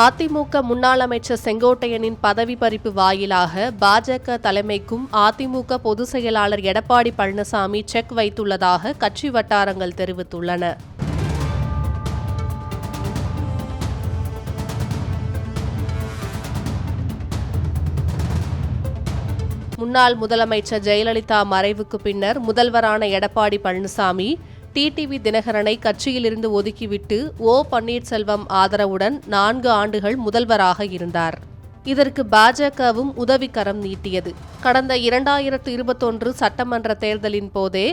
அதிமுக முன்னாள் அமைச்சர் செங்கோட்டையனின் பதவி பறிப்பு வாயிலாக பாஜக தலைமைக்கும் அதிமுக பொதுச் செயலாளர் எடப்பாடி பழனிசாமி செக் வைத்துள்ளதாக கட்சி வட்டாரங்கள் தெரிவித்துள்ளன. முன்னாள் முதலமைச்சர் ஜெயலலிதா மறைவுக்கு பின்னர் முதல்வரான எடப்பாடி பழனிசாமி டிடிவி தினகரனை கட்சியிலிருந்து ஒதுக்கிவிட்டு ஓ பன்னீர்செல்வம் ஆதரவுடன் 4 ஆண்டுகள் முதல்வராக இருந்தார். இதற்கு பாஜகவும் உதவிக்கரம் நீட்டியது. கடந்த 2021 சட்டமன்ற தேர்தலின் போதே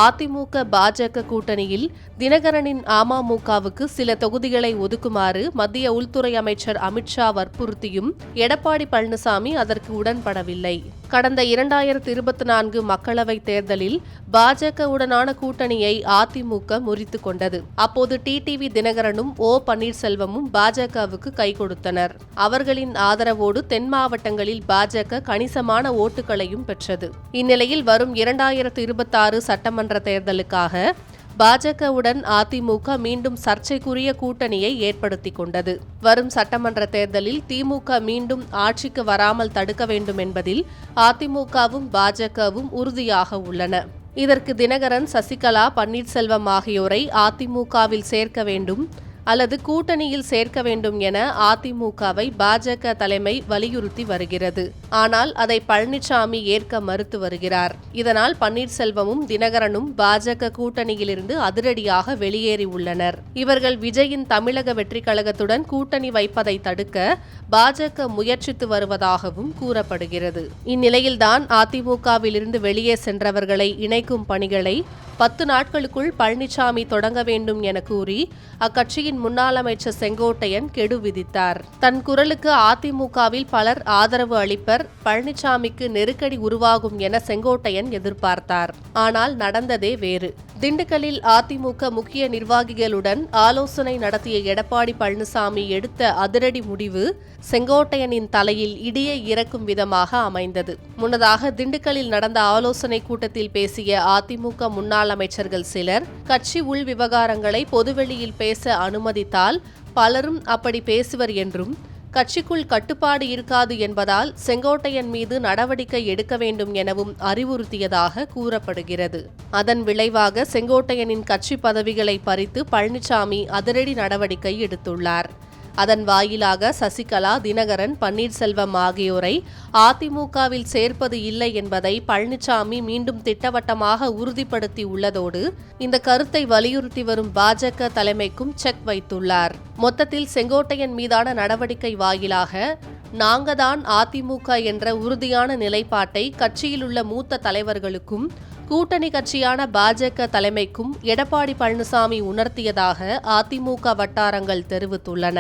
அதிமுக பாஜக கூட்டணியில் தினகரனின் அமமுகவுக்கு சில தொகுதிகளை ஒதுக்குமாறு மத்திய உள்துறை அமைச்சர் அமித்ஷா வற்புறுத்தியும் எடப்பாடி பழனிசாமி அதற்கு உடன்படவில்லை. கடந்த 2024 மக்களவைத் தேர்தலில் பாஜகவுடனான கூட்டணியை அதிமுக முறித்து கொண்டது. அப்போது டிடிவி தினகரனும் ஓ பன்னீர்செல்வமும் பாஜகவுக்கு கை கொடுத்தனர். அவர்களின் ஆதரவோடு தென் மாவட்டங்களில் பாஜக கணிசமான ஓட்டுகளையும் பெற்றது. இந்நிலையில் வரும் 2026 சட்டமன்ற தேர்தலுக்காக பாஜகவுடன் அதிமுக மீண்டும் சர்ச்சைக்குரிய கூட்டணியை ஏற்படுத்திக் கொண்டது. வரும் சட்டமன்ற தேர்தலில் திமுக மீண்டும் ஆட்சிக்கு வராமல் தடுக்க வேண்டும் என்பதில் அதிமுகவும் பாஜகவும் உறுதியாக உள்ளன. இதற்கு தினகரன், சசிகலா, பன்னீர்செல்வம் ஆகியோரை அதிமுகவில் சேர்க்க வேண்டும் அல்லது கூட்டணியில் சேர்க்க வேண்டும் என அதிமுகவை பாஜக தலைமை வலியுறுத்தி வருகிறது. ஆனால் அதை பழனிசாமி ஏற்க மறுத்து வருகிறார். இதனால் பன்னீர்செல்வமும் தினகரனும் பாஜக கூட்டணியிலிருந்து அதிரடியாக வெளியேறி உள்ளனர். இவர்கள் விஜயின் தமிழக வெற்றிக் கழகத்துடன் கூட்டணி வைப்பதை தடுக்க பாஜக முயற்சித்து வருவதாகவும் கூறப்படுகிறது. இந்நிலையில்தான் அதிமுகவிலிருந்து வெளியே சென்றவர்களை இணைக்கும் பணிகளை 10 நாட்களுக்குள் பழனிசாமி தொடங்க வேண்டும் என கூறி அக்கட்சியின் முன்னாள் அமைச்சர் செங்கோட்டையன் கெடு விதித்தார். தன் குரலுக்கு அதிமுகவில் பலர் ஆதரவு அளிப்பர், பழனிசாமிக்கு நெருக்கடி உருவாகும் என செங்கோட்டையன் எதிர்பார்த்தார். ஆனால் நடந்ததே வேறு. திண்டுக்கல்லில் அதிமுக முக்கிய நிர்வாகிகளுடன் ஆலோசனை நடத்திய எடப்பாடி பழனிசாமி எடுத்த அதிரடி முடிவு செங்கோட்டையனின் தலையில் இடியை இறக்கும் விதமாக அமைந்தது. முன்னதாக திண்டுக்கல்லில் நடந்த ஆலோசனை கூட்டத்தில் பேசிய அதிமுக முன்னாள் அமைச்சர்கள் சிலர் கட்சி உள் விவகாரங்களை பொதுவெளியில் பேச அனுமதித்தால் பலரும் அப்படி பேசுவர் என்றும் கட்சிக்குள் கட்டுப்பாடு இருக்காது என்பதால் செங்கோட்டையன் மீது நடவடிக்கை எடுக்க வேண்டும் எனவும் அறிவுறுத்தியதாக கூறப்படுகிறது. அதன் விளைவாக செங்கோட்டையனின் கட்சி பதவிகளை பறித்து பழனிசாமி அதிரடி நடவடிக்கை எடுத்துள்ளார். அதன் வாயிலாக சசிகலா, தினகரன், பன்னீர்செல்வம் ஆகியோரை அதிமுகவில் சேர்ப்பது இல்லை என்பதை பழனிசாமி மீண்டும் திட்டவட்டமாக உறுதிப்படுத்தி உள்ளதோடு இந்த கருத்தை வலியுறுத்தி வரும் பாஜக தலைமைக்கும் செக் வைத்துள்ளார். மொத்தத்தில் செங்கோட்டையன் மீதான நடவடிக்கை வாயிலாக நாங்கதான் அதிமுக என்ற உறுதியான நிலைப்பாட்டை கட்சியில் உள்ள மூத்த தலைவர்களுக்கும் கூட்டணி கட்சியான பாஜக தலைமைக்கும் எடப்பாடி பழனிசாமி உணர்த்தியதாக அதிமுக வட்டாரங்கள் தெரிவித்துள்ளன.